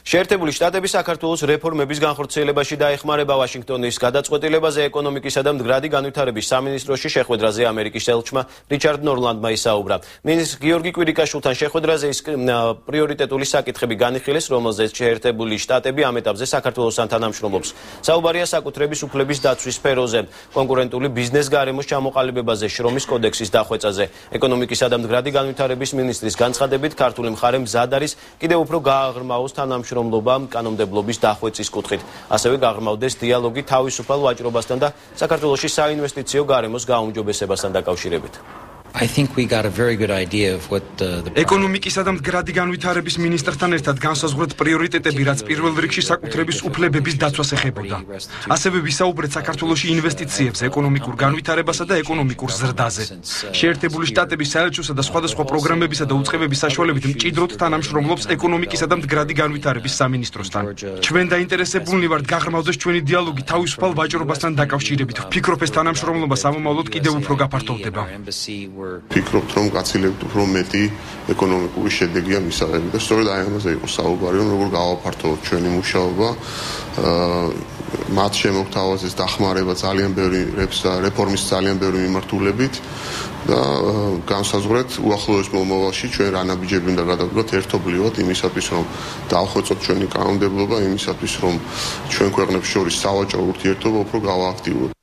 შეერთებული შტატები საქართველოს რეფორმების განხორციელებაში დაეხმარება ვაშინგტონის გადაწყვეტილებაზე ეკონომიკისა და მდგრადი განვითარების სამინისტროში შეხვედრაზე ამერიკის ელჩმა რიჩარდ ნორლანდმა ისაუბრა. მინისტრ გიორგი კვირიკაშვილთან შეხვედრაზე ის პრიორიტეტული საკითხები განიხილეს, რომელზეც შეერთებული შტატები ამ ეტაპზე საქართველოსთან თანამშრომლობს. საუბარია საკუთრების უფლების დაცვის სფეროზე, კონკურენტული ბიზნეს გარემოს ჩამოყალიბებაზე, შრომის კოდექსის დახვეწაზე. ეკონომიკისა და მდგრადი განვითარების მინისტრის განცხადებით, ქართული მხარე მზად არის კიდევ უფრო გააღრმაოს თანამშრომლობა კანონმდებლობის დახვეწის კუთხით. ასევე გაღრმავდეს დიალოგი თავისუფალ ვაჭრობასთან და საქართველოში საინვესტიციო გარემოს გაუმჯობესებასთან დაკავშირებით. ეკონომიკისა და მდგრადი განვითარების მინისტრთან ერთად განსაზღვრეთ პრიორიტეტები, რაც პირველ რიგში საკუთრების უფლებების დაცვას ეხებოდა. ასევე ვისაუბრეთ საქართველოში ინვესტიციებზე, ეკონომიკურ განვითარებასა და ეკონომიკურ ზრდაზე. შეერთებული შტატების საელჩოსა და სხვადასხვა პროგრამებისა და უწყებების საშუალებით მჭიდროდ თანამშრომლობს ეკონომიკისა და მდგრადი განვითარების სამინისტროსთან. ჩვენ დაინტერესებულნი ვართ გაღრმავდეს ჩვენი დიალოგი თავისუფალ ვაჭრობასთან დაკავშირებით. ვფიქრობ, ეს თანამშრომლობა სამომავლოდ კიდევ უფრო გაფართოვდება. ვფიქრობთ, რომ გაცილებით უფრო მეტი ეკონომიკური შედეგია მისაღები და სწორედ აი ამაზე იყო საუბარი, რომ როგორ გავაფართოვოთ ჩვენი მუშაობა, მათ შემოგთავაზეს დახმარება ძალიან ბევრი რეფორმის ძალიან ბევრი მიმართულებით და განსაზღვრეთ უახლოეს მომავალში ჩვენ რა ნაბიჯები უნდა გადავდგოთ ერთობლივად იმისათვის, რომ დავხვეწოთ ჩვენი კანონმდებლობა, იმისათვის, რომ ჩვენ ქვეყნებს შორის სავაჭრო ურთიერთობა უფრო გავააქტიუროთ.